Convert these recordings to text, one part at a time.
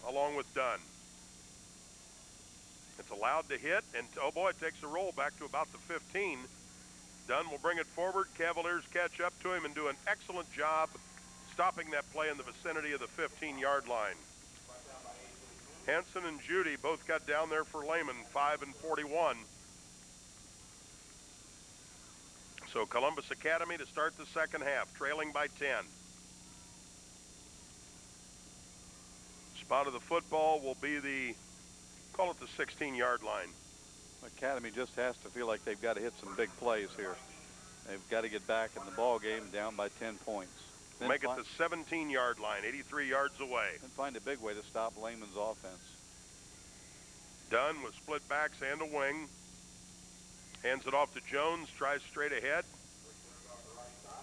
along with Dunn. It's allowed to hit, and oh boy, it takes a roll back to about the 15. Dunn will bring it forward. Cavaliers catch up to him and do an excellent job stopping that play in the vicinity of the 15-yard line. Hanson and Judy both got down there for Lehman, 5 and 41. So Columbus Academy to start the second half, trailing by 10. Spot of the football will be the, call it the 16-yard line. Academy just has to feel like they've got to hit some big plays here. They've got to get back in the ball game down by 10 points. Then make it the 17-yard line, 83 yards away. And find a big way to stop Lehman's offense. Dunn with split backs and a wing. Hands it off to Jones, tries straight ahead.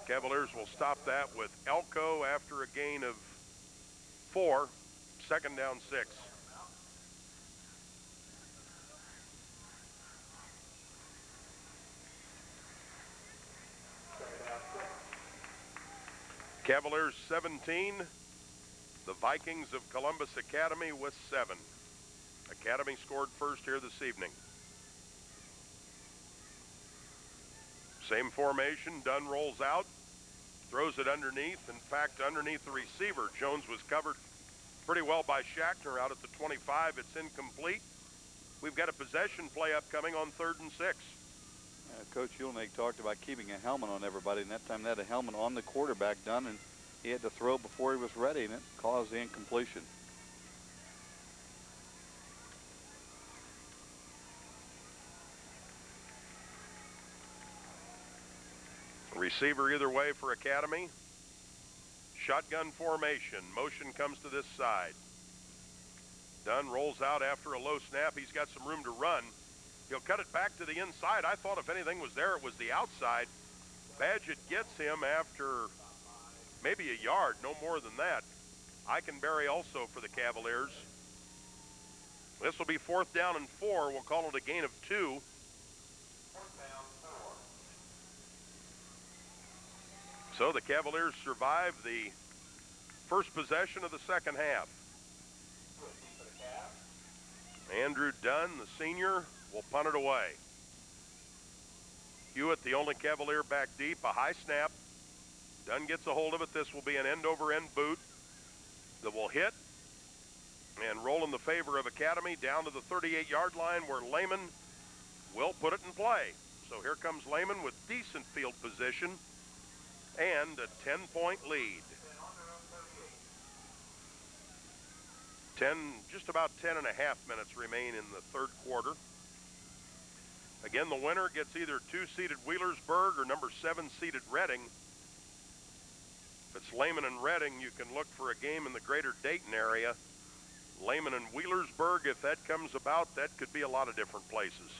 Cavaliers will stop that with Elko after a gain of 4, second down 6. Cavaliers 17, the Vikings of Columbus Academy with 7. Academy scored first here this evening. Same formation, Dunn rolls out, throws it underneath. In fact, underneath the receiver. Jones was covered pretty well by Schachner out at the 25. It's incomplete. We've got a possession play upcoming on 3rd and 6. Coach Ulnick talked about keeping a helmet on everybody, and that time they had a helmet on the quarterback, Dunn, and he had to throw before he was ready, and it caused the incompletion. Receiver either way for Academy. Shotgun formation. Motion comes to this side. Dunn rolls out after a low snap. He's got some room to run. He'll cut it back to the inside. I thought if anything was there, it was the outside. Badgett gets him after maybe a yard, no more than that. Eikenberry also for the Cavaliers. This will be 4th down and 4. We'll call it a gain of 2. So the Cavaliers survive the first possession of the second half. Andrew Dunn, the senior, will punt it away. Hewitt, the only Cavalier back deep, a high snap. Dunn gets a hold of it. This will be an end-over-end boot that will hit and roll in the favor of Academy down to the 38-yard line where Lehman will put it in play. So here comes Lehman with decent field position and a 10-point lead. Just about 10 and a half minutes remain in the third quarter. Again, the winner gets either 2-seeded Wheelersburg or number 7-seeded Reading. If it's Lehman and Reading, you can look for a game in the greater Dayton area. Lehman and Wheelersburg, if that comes about, that could be a lot of different places.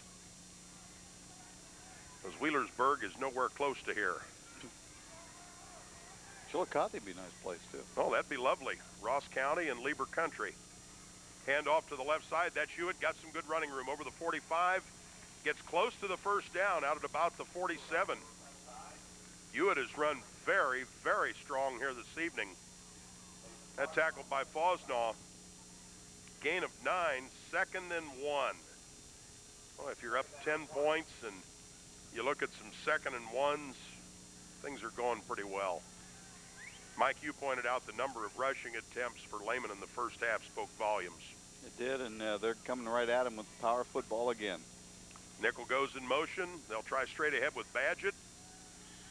Because Wheelersburg is nowhere close to here. Chillicothe would be a nice place, too. Oh, that'd be lovely. Ross County and Lieber Country. Hand off to the left side. That's Hewitt. Got some good running room over the 45. Gets close to the first down out at about the 47. Hewitt has run very, very strong here this evening. That tackled by Fosnaugh. Gain of 9, 2nd and 1. Well, if you're up 10 points and you look at some 2nd and 1s, things are going pretty well. Mike, you pointed out the number of rushing attempts for Lehman in the first half spoke volumes. It did, and they're coming right at him with power football again. Nickel goes in motion. They'll try straight ahead with Badgett.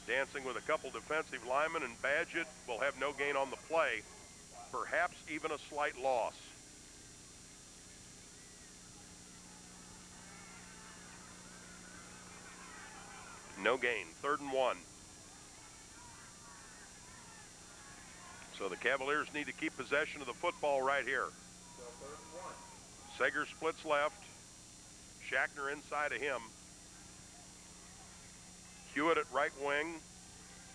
Dancing with a couple defensive linemen, and Badgett will have no gain on the play. Perhaps even a slight loss. No gain, 3rd and 1. So the Cavaliers need to keep possession of the football right here. Sager splits left. Schachner inside of him. Hewitt at right wing.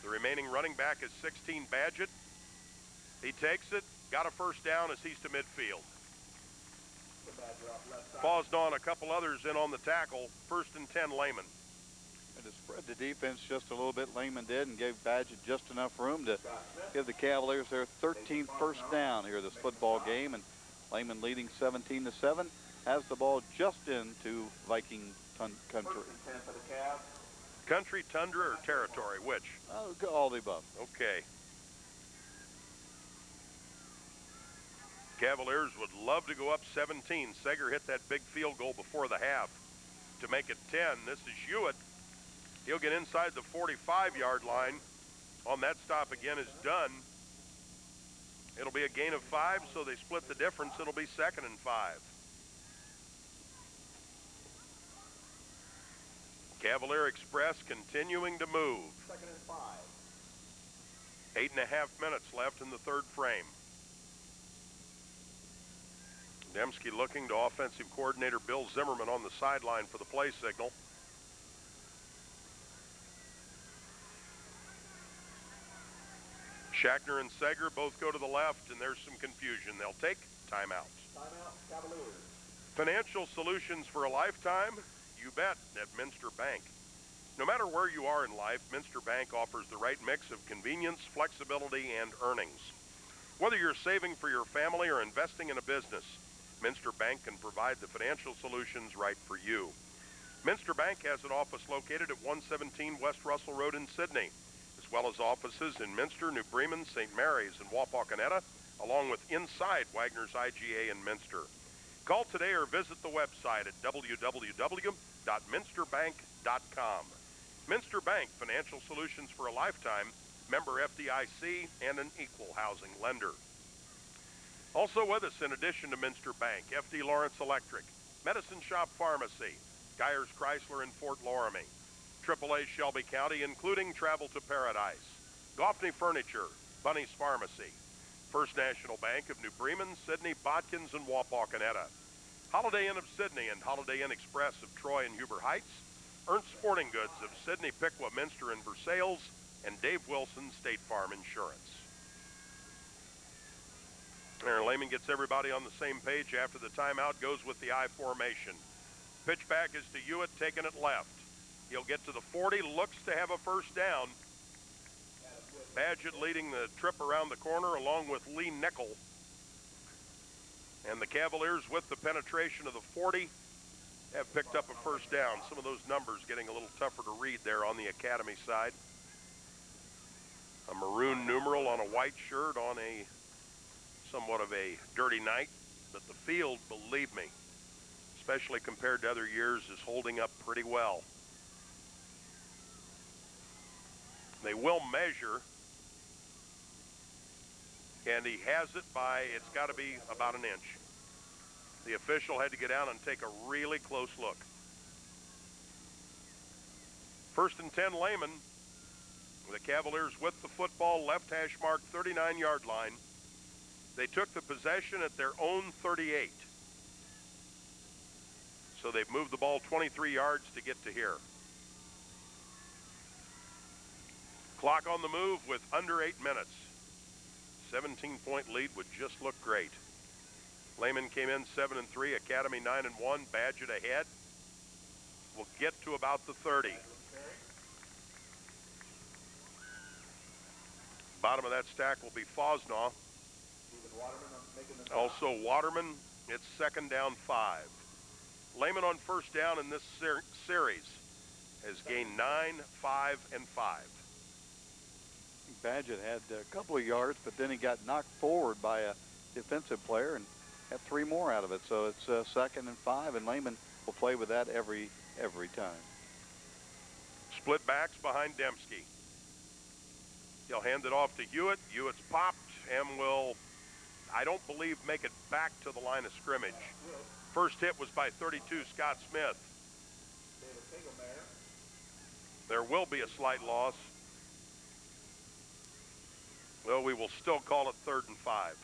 The remaining running back is 16, Badgett. He takes it, got a first down as he's to midfield. Fosnaugh and a couple others in on the tackle. 1st and 10, Lehman. And to spread the defense just a little bit, Lehman did, and gave Badgett just enough room to give the Cavaliers their 13th first down here this football game. And Lehman leading 17-7, has the ball just into Viking country. Country, tundra, or territory? Which? All the above. Okay. Cavaliers would love to go up 17. Seger hit that big field goal before the half to make it 10. This is Hewitt. He'll get inside the 45-yard line. On that stop again is done. It'll be a gain of 5, so they split the difference. It'll be 2nd and 5. Cavalier Express continuing to move. 2nd and 5. 8.5 minutes left in the third frame. Dembski looking to offensive coordinator Bill Zimmerman on the sideline for the play signal. Schachner and Seger both go to the left, and there's some confusion. They'll take timeouts. Timeout, Cavaliers. Financial solutions for a lifetime? You bet, at Minster Bank. No matter where you are in life, Minster Bank offers the right mix of convenience, flexibility, and earnings. Whether you're saving for your family or investing in a business, Minster Bank can provide the financial solutions right for you. Minster Bank has an office located at 117 West Russell Road in Sydney, as well as offices in Minster, New Bremen, St. Mary's, and Wapakoneta, along with inside Wagner's IGA in Minster. Call today or visit the website at www.minsterbank.com. Minster Bank, financial solutions for a lifetime, member FDIC, and an equal housing lender. Also with us, in addition to Minster Bank, FD Lawrence Electric, Medicine Shop Pharmacy, Geyers Chrysler in Fort Loramie, AAA Shelby County, including Travel to Paradise, Goffney Furniture, Bunny's Pharmacy, First National Bank of New Bremen, Sydney, Botkins, and Wapakoneta, Holiday Inn of Sydney and Holiday Inn Express of Troy and Huber Heights, Ernst Sporting Goods of Sydney, Piqua, Minster, and Versailles, and Dave Wilson State Farm Insurance. There, Lehman gets everybody on the same page after the timeout, goes with the I formation. Pitch back is to Hewitt, taking it left. He'll get to the 40, looks to have a first down. Badgett leading the trip around the corner along with Lee Nickel. And the Cavaliers, with the penetration of the 40, have picked up a first down. Some of those numbers getting a little tougher to read there on the Academy side. A maroon numeral on a white shirt on a somewhat of a dirty night, but the field, believe me, especially compared to other years, is holding up pretty well. They will measure, and he has it by, it's got to be about an inch. The official had to get down and take a really close look. 1st and 10 Lehman. The Cavaliers with the football, left hash mark, 39-yard line. They took the possession at their own 38. So they've moved the ball 23 yards to get to here. Clock on the move with under 8 minutes. 17-point lead would just look great. Lehman came in 7-3, Academy 9-1, Badgett ahead. We'll get to about the 30. Bottom of that stack will be Fosnaw. Also Waterman, it's 2nd down 5. Lehman on first down in this series has gained 9, 5, and 5. Badgett had a couple of yards, but then he got knocked forward by a defensive player and had 3 more out of it. So it's 2nd and 5, and Lehman will play with that every time. Split backs behind Dembski. He'll hand it off to Hewitt. Hewitt's popped and will, I don't believe, make it back to the line of scrimmage. First hit was by 32, Scott Smith. There will be a slight loss. Well, we will still call it 3rd and 5.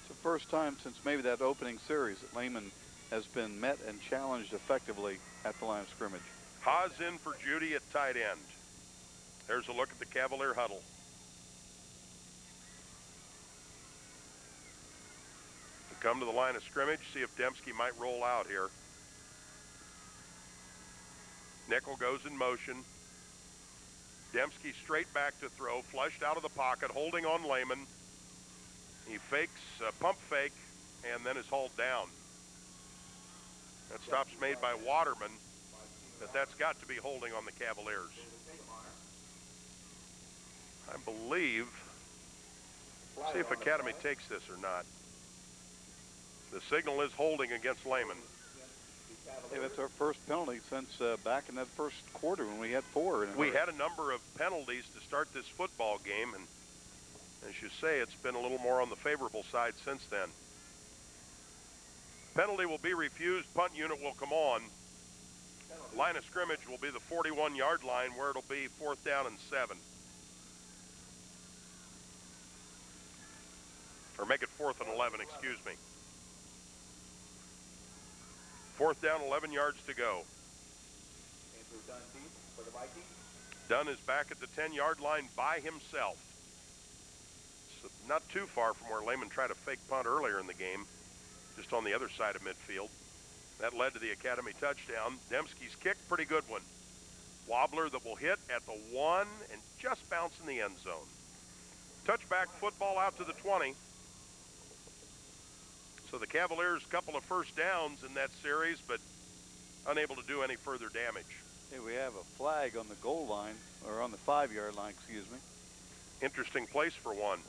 It's the first time since maybe that opening series that Lehman has been met and challenged effectively at the line of scrimmage. Haas in for Judy at tight end. There's a look at the Cavalier huddle. To come to the line of scrimmage, see if Dembski might roll out here. Nickel goes in motion. Dembski straight back to throw, flushed out of the pocket, holding on Lehman. He fakes a pump fake and then is hauled down. That stop's made by Waterman, but that's got to be holding on the Cavaliers. I believe, see if Academy takes this or not. The signal is holding against Lehman. Hey, that's our first penalty since back in that first quarter when we had 4. We had a number of penalties to start this football game, and as you say, it's been a little more on the favorable side since then. Penalty will be refused. Punt unit will come on. Line of scrimmage will be the 41-yard line, where it'll be 4th down and 7. Or make it 4th and 11, excuse me. 4th down, 11 yards to go. Andrew Dunn deep for the Vikings. Dunn is back at the 10-yard line by himself. It's not too far from where Lehman tried a fake punt earlier in the game, just on the other side of midfield. That led to the Academy touchdown. Dembski's kick, pretty good one. Wobbler that will hit at the 1 and just bounce in the end zone. Touchback football out to the 20. So the Cavaliers, couple of first downs in that series, but unable to do any further damage. Hey, we have a flag on the goal line, or on the 5-yard line, excuse me. Interesting place for one.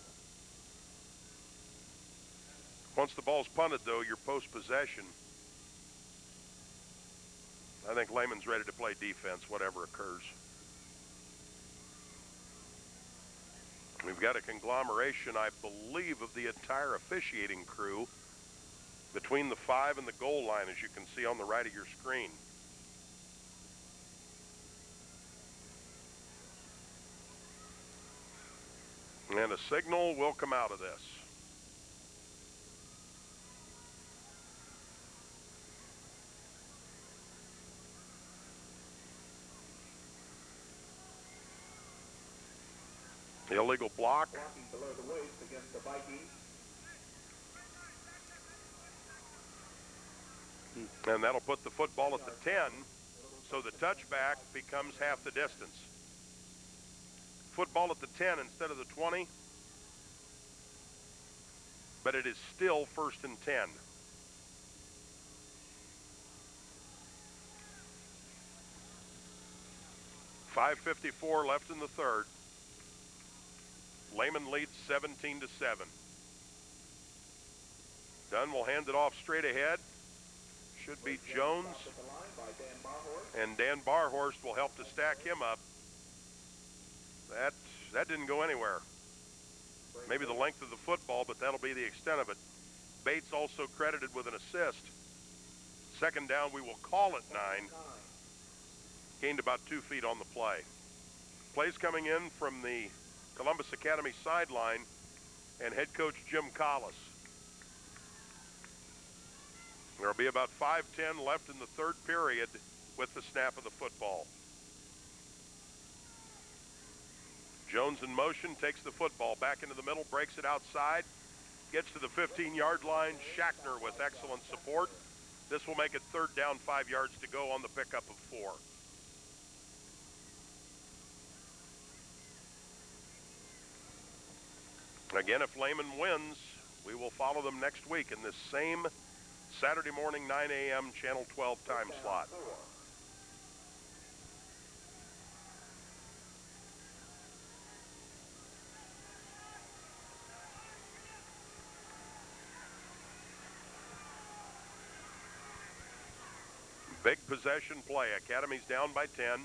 Once the ball's punted, though, your post-possession. I think Lehman's ready to play defense, whatever occurs. We've got a conglomeration, I believe, of the entire officiating crew between the 5 and the goal line, as you can see on the right of your screen. And a signal will come out of this. Illegal block. Blocking below the waist against the Vikings. And that'll put the football at the 10, so the touchback becomes half the distance. Football at the 10 instead of the 20, but it is still 1st and 10. .554 left in the third. Lehman leads 17-7. Dunn will hand it off straight ahead. Should be Jones, At the line by Dan Barhorst. and Dan Barhorst will help to stack him up. That didn't go anywhere. Maybe the length of the football, but that'll be the extent of it. Bates also credited with an assist. 2nd down, we will call it 9. Gained about 2 feet on the play. Plays coming in from the Columbus Academy sideline, and head coach Jim Collis. There'll be about 5:10 left in the third period with the snap of the football. Jones in motion, takes the football back into the middle, breaks it outside, gets to the 15-yard line. Shackner with excellent support. This will make it 3rd down, 5 yards to go on the pickup of 4. Again, if Lehman wins, we will follow them next week in this same Saturday morning, 9 a.m. Channel 12 time slot. Big possession play. Academy's down by 10.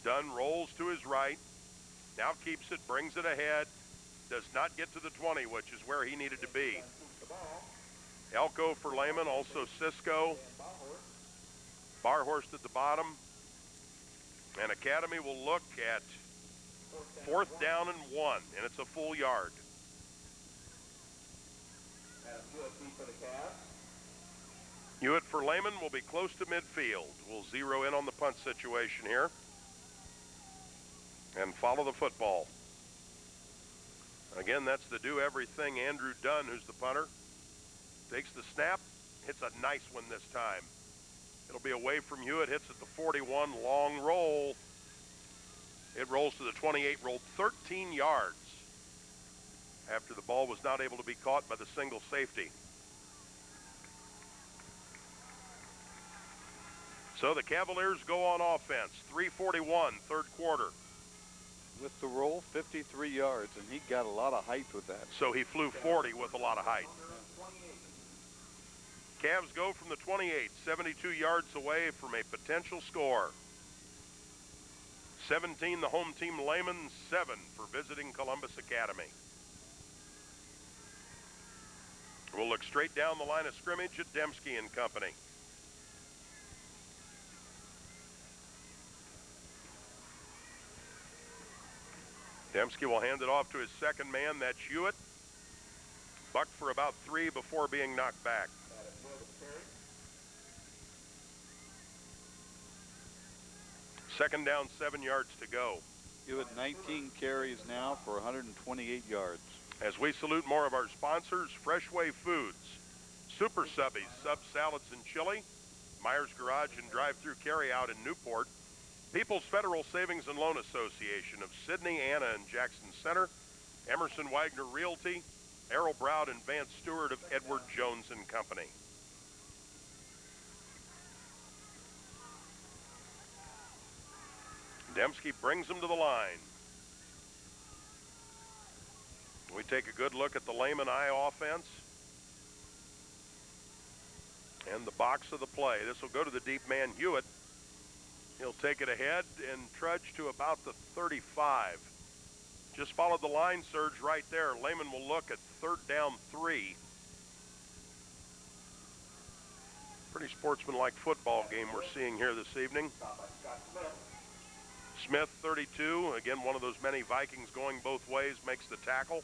Dunn rolls to his right. Now keeps it, brings it ahead. Does not get to the 20, which is where he needed to be. Elko for Lehman, also Cisco. Barhorst at the bottom. And Academy will look at 4th down and 1, and it's a full yard. Adam Hewitt for the Cavs. Hewitt for Lehman will be close to midfield. We'll zero in on the punt situation here and follow the football. Again, that's the do-everything Andrew Dunn, who's the punter. Takes the snap, hits a nice one this time. It'll be away from Hewitt, hits at the 41, long roll. It rolls to the 28, rolled 13 yards. after the ball was not able to be caught by the single safety. So the Cavaliers go on offense. 3:41, third quarter. With the roll, 53 yards, and he got a lot of height with that. So he flew 40 with a lot of height. Cavs go from the 28, 72 yards away from a potential score. 17 the home team Lehman, 7 for visiting Columbus Academy. We'll look straight down the line of scrimmage at Dembski and company. Dembski will hand it off to his second man, that's Hewitt. Bucked for about 3 before being knocked back. Second down, 7 yards to go. Hewitt 19 carries now for 128 yards. As we salute more of our sponsors, Freshway Foods, Super Subbies, Sub Salads and Chili, Myers Garage and Drive-Thru Carryout in Newport, People's Federal Savings and Loan Association of Sidney, Anna, and Jackson Center, Emerson Wagner Realty, Errol Browd and Vance Stewart of Edward Jones and Company. Dembski brings them to the line. We take a good look at the Lehman Eye offense and the box of the play. This will go to the deep man, Hewitt. He'll take it ahead and trudge to about the 35. Just followed the line surge right there. Lehman will look at third down 3. Pretty sportsmanlike football game we're seeing here this evening. Smith, 32, again, one of those many Vikings going both ways, makes the tackle.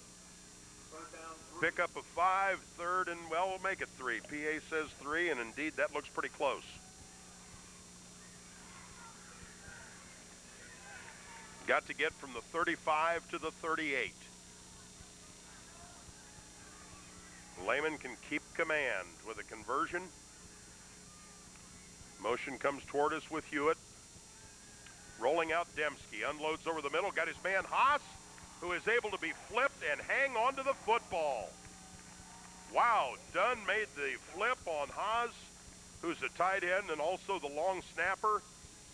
Pickup of 5, third, and well, we'll make it 3. PA says 3, and indeed that looks pretty close. Got to get from the 35 to the 38. Lehman can keep command with a conversion. Motion comes toward us with Hewitt. Rolling out Dembski, unloads over the middle, got his man Haas, who is able to be flipped and hang on to the football. Wow, Dunn made the flip on Haas, who's a tight end and also the long snapper.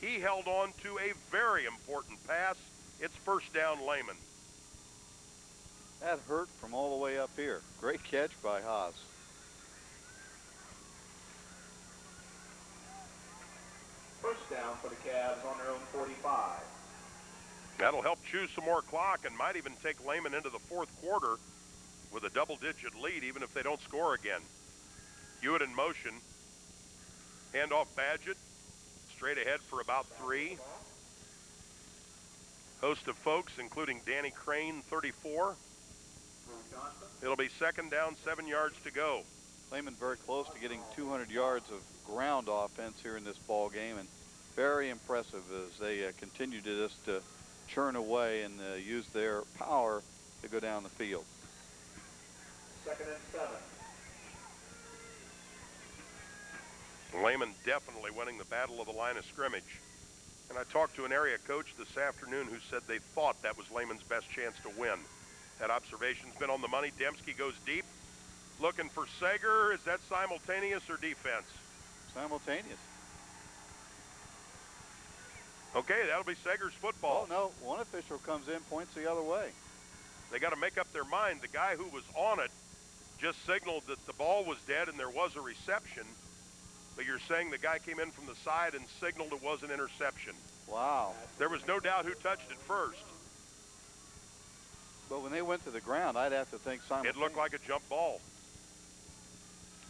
He held on to a very important pass. It's first down, Lehman. That hurt from all the way up here. Great catch by Haas. First down for the Cavs on their own 45. That'll help chew some more clock and might even take Lehman into the fourth quarter with a double-digit lead, even if they don't score again. Hewitt in motion. Hand off Badgett. Straight ahead for about 3. Host of folks, including Danny Crane, 34. It'll be second down, 7 yards to go. Lehman very close to getting 200 yards of ground offense here in this ball game, and very impressive as they continue to just churn away and use their power to go down the field. Second and 7. Lehman definitely winning the battle of the line of scrimmage. And I talked to an area coach this afternoon who said they thought that was Lehman's best chance to win. That observation's been on the money. Dembski goes deep. Looking for Sager. Is that simultaneous or defense? Simultaneous. Okay, that'll be Sager's football. Oh, no. One official comes in, points the other way. They got to make up their mind. The guy who was on it just signaled that the ball was dead and there was a reception. But you're saying the guy came in from the side and signaled it was an interception. Wow. There was no doubt who touched it first. But when they went to the ground, I'd have to think simultaneous. It looked like a jump ball.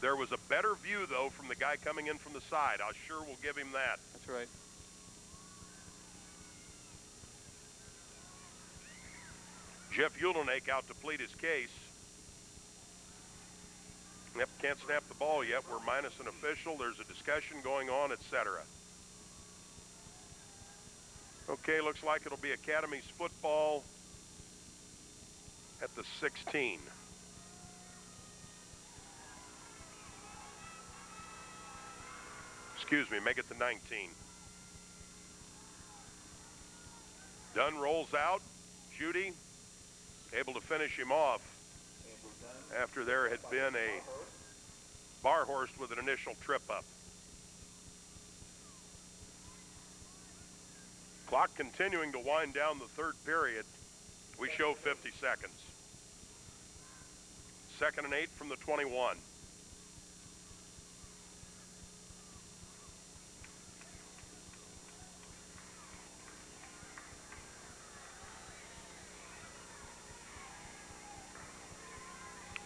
There was a better view, though, from the guy coming in from the side. I sure will give him that. That's right. Jeff Ulenake out to plead his case. Yep, can't snap the ball yet. We're minus an official. There's a discussion going on, etc. Okay, looks like it'll be Academy's football at the 16. Excuse me, make it the 19. Dunn rolls out. Judy able to finish him off. after there had been a Barhorst with an initial trip up. Clock continuing to wind down the third period. We show 50 seconds. 2nd and 8 from the 21.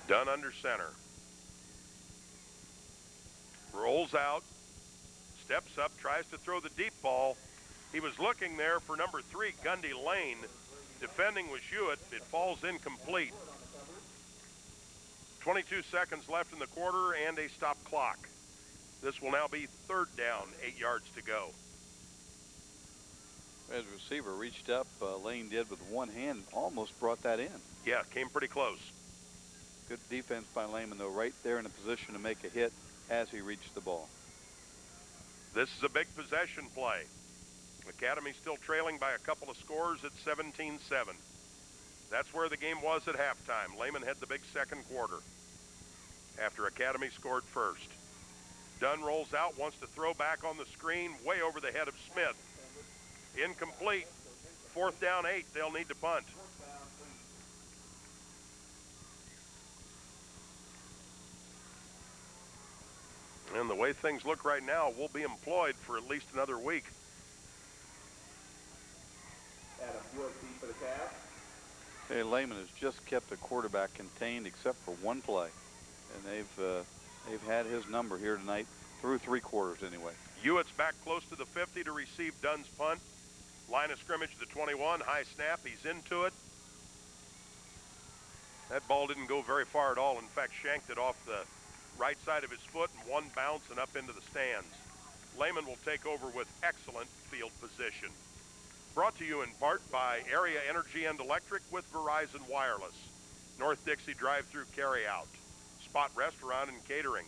Dunn under center. Rolls out, steps up, tries to throw the deep ball. He was looking there for number 3, Gundy Lane. Defending was Hewitt. It falls incomplete. 22 seconds left in the quarter and a stop clock. This will now be 3rd down, 8 yards to go. As the receiver reached up, Lane did with one hand, almost brought that in. Yeah, came pretty close. Good defense by Lehman, though, right there in a position to make a hit as he reached the ball. This is a big possession play. Academy still trailing by a couple of scores at 17-7. That's where the game was at halftime. Lehman had the big second quarter after Academy scored first. Dunn rolls out, wants to throw back on the screen, way over the head of Smith. Incomplete. 4th down, 8. They'll need to punt. And the way things look right now, we'll be employed for at least another week. Adam Hewitt for the Cavs. Hey, Lehman has just kept the quarterback contained except for one play, and they've had his number here tonight through 3 quarters anyway. Hewitt's back close to the 50 to receive Dunn's punt. Line of scrimmage to 21, high snap, he's into it. That ball didn't go very far at all. In fact, shanked it off the right side of his foot and one bounce and up into the stands. Lehman will take over with excellent field position. Brought to you in part by Area Energy and Electric with Verizon Wireless. North Dixie drive-through carry-out. Spot Restaurant and Catering.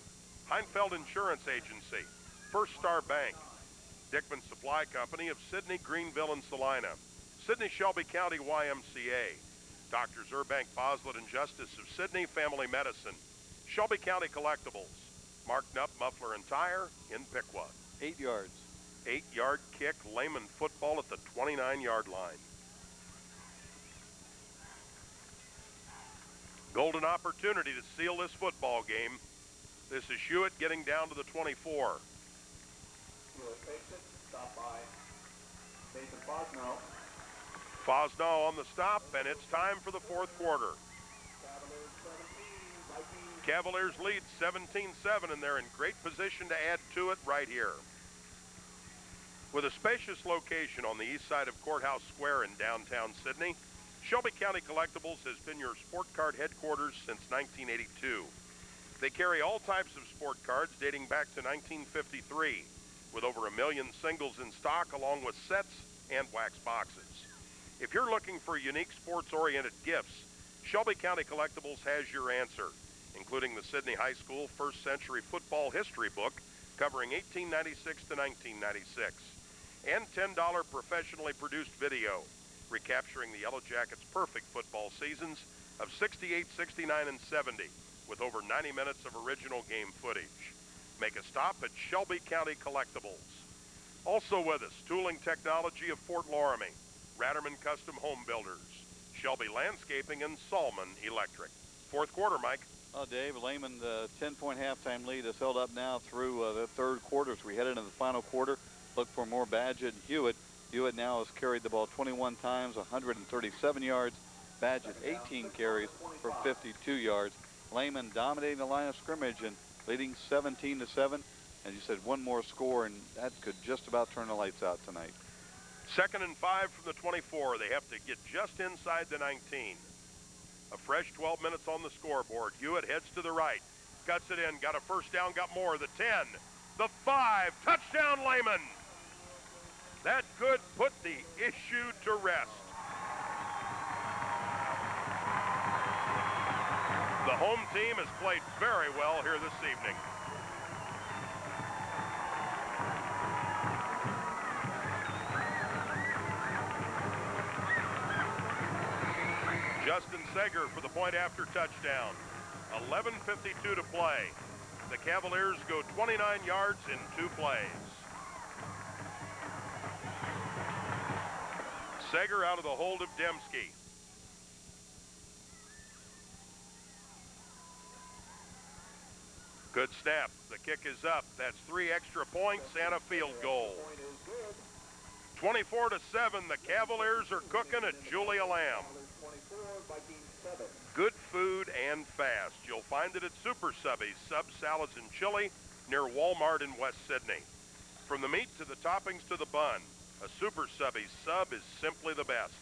Heinfeld Insurance Agency. First Star Bank. Dickman Supply Company of Sidney, Greenville, and Salina. Sidney Shelby County YMCA. Doctors Urbank, Boslett, and Justice of Sidney Family Medicine. Shelby County Collectibles. Mark Knupp Muffler and Tire in Piqua. 8 yards. 8-yard kick, Lehman football at the 29-yard line. Golden opportunity to seal this football game. This is Hewitt getting down to the 24. Hewitt takes it, stopped by Nathan Fosno. Fosno on the stop, and it's time for the 4th quarter. Cavaliers 17, Vikings. Cavaliers lead 17-7, and they're in great position to add to it right here. With a spacious location on the east side of Courthouse Square in downtown Sidney, Shelby County Collectibles has been your sport card headquarters since 1982. They carry all types of sport cards dating back to 1953, with over 1 million singles in stock along with sets and wax boxes. If you're looking for unique sports-oriented gifts, Shelby County Collectibles has your answer, including the Sidney High School First Century Football History book covering 1896 to 1996, and $10 professionally produced video recapturing the Yellow Jackets' perfect football seasons of 68, 69, and 70 with over 90 minutes of original game footage. Make a stop at Shelby County Collectibles. Also with us, Tooling Technology of Fort Loramie, Ratterman Custom Home Builders, Shelby Landscaping, and Salmon Electric. 4th quarter, Mike. Oh, Dave, Lehman, the 10-point halftime lead has held up now through the 3rd quarter. As we head into the final quarter, look for more Badgett and Hewitt. Hewitt now has carried the ball 21 times, 137 yards. Badgett 18 carries for 52 yards. Lehman dominating the line of scrimmage and leading 17-7. As you said, one more score, and that could just about turn the lights out tonight. 2nd and 5 from the 24. They have to get just inside the 19. A fresh 12 minutes on the scoreboard. Hewitt heads to the right, cuts it in, got a first down, got more. The 10, the 5, touchdown Lehman. That could put the issue to rest. The home team has played very well here this evening. Justin Seger for the point after touchdown. 11:52 to play. The Cavaliers go 29 yards in 2 plays. Sager out of the hold of Dembski. Good snap. The kick is up. That's 3 extra points and a field goal. 24-7. The Cavaliers are cooking at Julia Lamb. Good food and fast. You'll find it at Super Subbies, Sub Salads and Chili near Walmart in West Sydney. From the meat to the toppings to the bun, a Super Subbies sub is simply the best.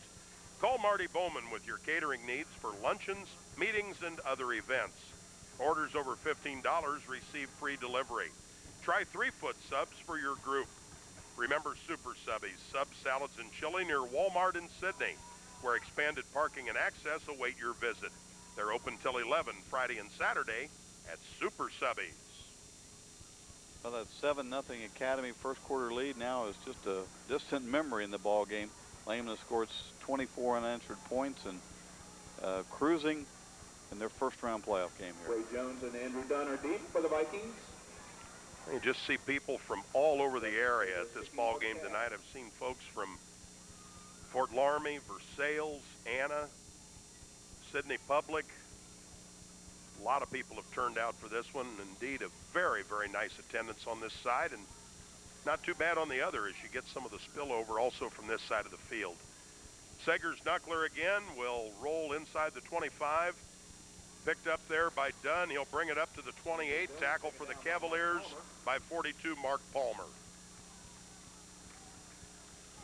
Call Marty Bowman with your catering needs for luncheons, meetings, and other events. Orders over $15 receive free delivery. Try 3-foot subs for your group. Remember Super Subbies, Sub Salads and Chili near Walmart in Sydney, where expanded parking and access await your visit. They're open till 11 Friday and Saturday at Super Subbies. Well, that 7-0 Academy first quarter lead now is just a distant memory in the ball game. Lehman scored 24 unanswered points and cruising in their first round playoff game here. Ray Jones and Andrew Dunn are deep for the Vikings. You just see people from all over the area at this ball game tonight. I've seen folks from Fort Laramie, Versailles, Anna, Sydney Public. A lot of people have turned out for this one. Indeed, a very, very nice attendance on this side, and not too bad on the other as you get some of the spillover also from this side of the field. Sager's knuckler again will roll inside the 25. Picked up there by Dunn. He'll bring it up to the 28. Tackle for the Cavaliers by 42, Mark Palmer.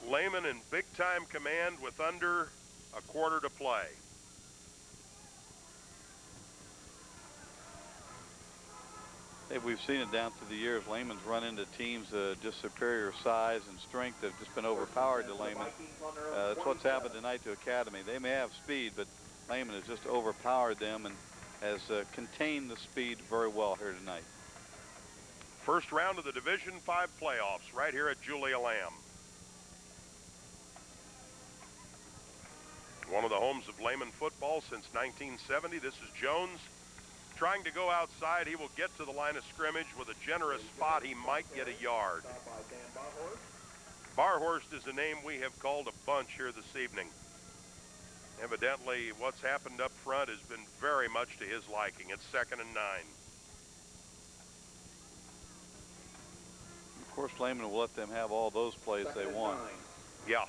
Lehman in big-time command with under a quarter to play. Hey, we've seen it down through the years. Lehman's run into teams just superior size and strength that have just been overpowered to Lehman. That's what's happened tonight to Academy. They may have speed, but Lehman has just overpowered them and has contained the speed very well here tonight. First round of the Division V playoffs right here at Julia Lamb. One of the homes of Lehman football since 1970. This is Jones trying to go outside. He will get to the line of scrimmage with a generous spot. He might get a yard. Barhorst is a name we have called a bunch here this evening. Evidently, what's happened up front has been very much to his liking. It's 2nd and 9. Of course, Lehman will let them have all those plays they want. Yeah.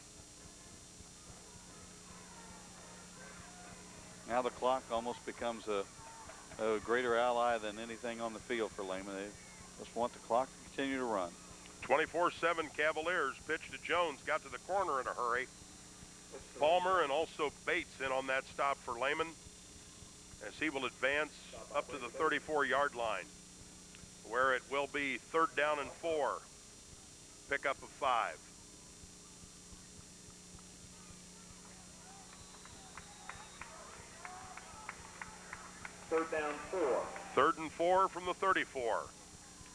Now the clock almost becomes a greater ally than anything on the field for Lehman. They just want the clock to continue to run. 24-7 Cavaliers. Pitch to Jones. Got to the corner in a hurry. Palmer and also Bates in on that stop for Lehman as he will advance up to the 34-yard line, where it will be 3rd down and 4. Pickup of 5. Third down 4. 3rd and 4 from the 34.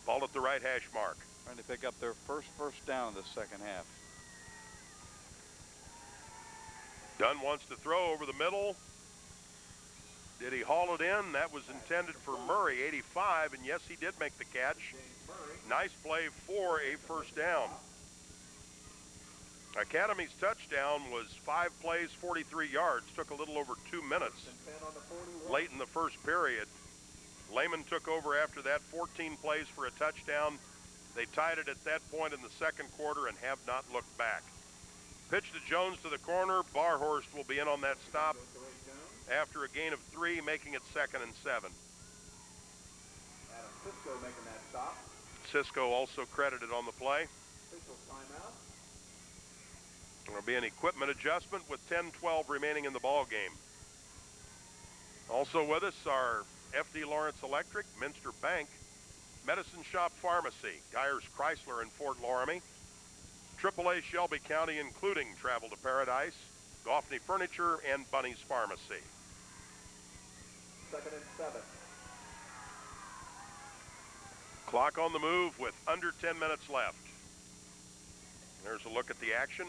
Ball at the right hash mark. Trying to pick up their first down of the second half. Dunn wants to throw over the middle. Did he haul it in? That was intended for Murray, 85, and yes, he did make the catch. Nice play for a first down. Academy's touchdown was 5 plays, 43 yards. Took a little over 2 minutes late in the first period. Lehman took over after that, 14 plays for a touchdown. They tied it at that point in the second quarter and have not looked back. Pitch to Jones to the corner. Barhorst will be in on that stop after a gain of 3, making it 2nd and 7. Adam Cisco making that stop. Cisco also credited on the play. Official timeout. There will be an equipment adjustment with 10-12 remaining in the ball game. Also with us are F.D. Lawrence Electric, Minster Bank, Medicine Shop Pharmacy, Geyers Chrysler in Fort Laramie, AAA Shelby County, including Travel to Paradise, Goffney Furniture, and Bunny's Pharmacy. 2nd and 7. Clock on the move with under 10 minutes left. There's a look at the action.